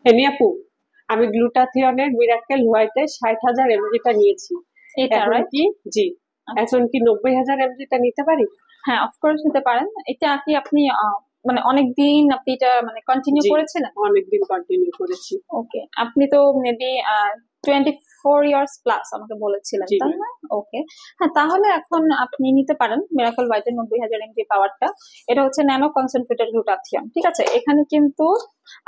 হেনি আপু, আমি গ্লুটাথিয়নের মিরাকেল হোয়াইটে 60,000 এমজিটা নিয়েছি। এটা এখন রাইট? কি জি এখন কি 90,000 এমজিটা নিতে পারি? হ্যাঁ, অফকোর্স নিতে পারেন। এটা কি আপনি মানে অনেকদিন আপনি এটা মানে কন্টিনিউ জি, করেছিলেন? অনেকদিন কন্টিনিউ করেছি। ওকে, আপনি তো মেবি 24 ইয়ার্স প্লাস আমাকে বলেছিলেন, জি তাই ম্যাম। না? ওকে, হ্যাঁ, তাহলে এখন আপনি নিতে পারেন মিরাকল ভাইটার 90,000 এমজি পাওয়ারটা। এটা হচ্ছে ন্যানো কনসেন্ট্রেটেড গ্লুটাথিয়ন, ঠিক আছে? এখানে কিন্তু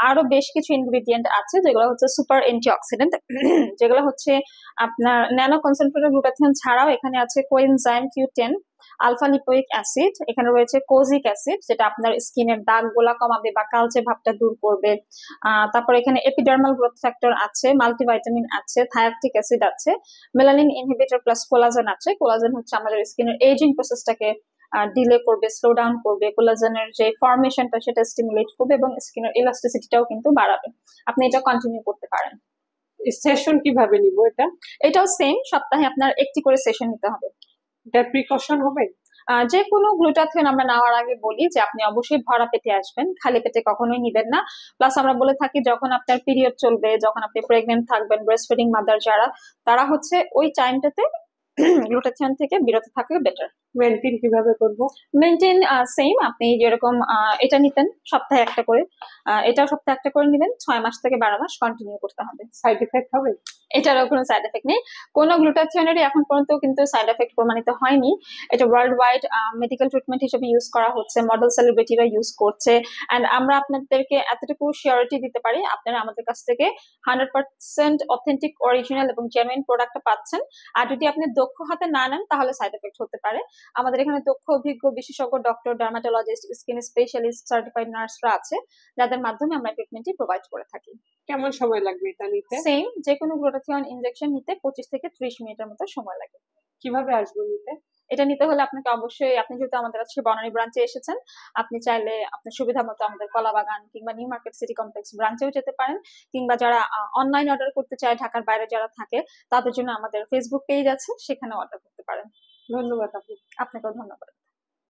আরো বেশ কিছু ইনগ্রেডিয়েন্ট আছে যেগুলো হচ্ছে সুপার অ্যান্টিঅক্সিডেন্ট যেগুলো হচ্ছে আপনার ন্যানো কনসেন্ট্রেটেড গ্লুটাথিয়ন ছাড়াও এখানে আছে coenzyme Q10, alpha lipoic acid, এখানে রয়েছে কোজিক অ্যাসিড যেটা আপনার স্কিনের দাগ গোলা কমাবে বা কালচে ভাবটা দূর করবে। তারপর এখানে এপিডার্মাল গ্রোথ ফ্যাক্টর আছে, মাল্টিভাইটামিন আছে, থায়াকটিক অ্যাসিড আছে, মেলানিন ইনহিবিটর প্লাস কোলাজেন আছে। কোলাজেন হচ্ছে আমাদের স্কিনের এজিং প্রসেসটাকে ডিলে করবে, স্লো ডাউন করবে, কোলাজেনের যে ফর্মেশনটা সেটা স্টিমুলেট করবে এবং স্কিনের ইলাস্টিসিটিটাও কিন্তু বাড়াবে। আপনি এটা কন্টিনিউ করতে পারেন। সেশন কিভাবে নিব এটা? এটাও সেম, সপ্তাহে আপনার একটি করে সেশন নিতে হবে। এটা প্রিকশন হবে? যে কোনো গ্লুটাথিয়ন আমরা নেওয়ার আগে বলি যে আপনি অবশ্যই ভরা পেটে আসবেন, খালি পেটে কখনোই নিবেন না। প্লাস আমরা বলে থাকি যখন আপনার পিরিয়ড চলবে, যখন আপনি প্রেগনেন্ট থাকবেন, ব্রেস্ট ফিডিং মাদার যারা, তারা হচ্ছে ওই টাইমটাতে গ্লুটাথিয়ন থেকে বিরত থাকলে বেটার। মেনটেন কিভাবে করব? মেনটেন সেম, আপনি যেরকম এটা নিতেন সপ্তাহে একটা করে, এটাও সপ্তাহে একটা করে নিবেন, 6 মাস থেকে 12 মাস কন্টিনিউ করতে হবে। সাইড এফেক্ট হবে? এটারও কোনো সাইড এফেক্ট নেই। কোনো গ্লুটাথিয়নেরই এখন পর্যন্ত কিন্তু সাইড এফেক্ট প্রমাণিত হয়নি। এটা ওয়ার্ল্ড ওয়াইড মেডিকেল ট্রিটমেন্ট হিসেবে ইউজ করা হচ্ছে, মডেল সেলিব্রিটিরা ইউজ করছে। অ্যান্ড আমরা আপনাদেরকে এতটুকু শিওরিটি দিতে পারি, আপনারা আমাদের কাছ থেকে 100% অথেন্টিক, অরিজিনাল এবং জেনুইন প্রোডাক্টটা পাচ্ছেন। আর যদি আপনি দক্ষ হাতে না নেন তাহলে সাইড এফেক্ট হতে পারে। আমাদের এখানে দক্ষ, অভিজ্ঞ, বিশেষজ্ঞ doctor, dermatologist, skin specialist, certified নার্সরা আছে যাদের মাধ্যমে আমরা ট্রিটমেন্টটি প্রোভাইড করে থাকি। কেমন সময় লাগবে এটা নিতে? সেম, যে কোনো গ্লুটাথিয়ন ইনজেকশন নিতে 25 থেকে 30 মিনিটের মতো সময় লাগে। কিভাবে আসবো নিতে? এটা নিতে হলে আপনাকে অবশ্যই, আপনি যেহেতু আমাদের কাছে বনানী ব্রাঞ্চে এসেছেন, আপনি চাইলে আপনার সুবিধা মতো আমাদের কলাবাগান কিংবা নিউ মার্কেট সিটি কমপ্লেক্স ব্রাঞ্চেও যেতে পারেন, কিংবা যারা অনলাইন অর্ডার করতে চায়, ঢাকার বাইরে যারা থাকে, তাদের জন্য আমাদের ফেসবুক পেজ আছে, সেখানে অর্ডার করতে পারেন। ধন্যবাদ আপু। আপনাকেও ধন্যবাদ।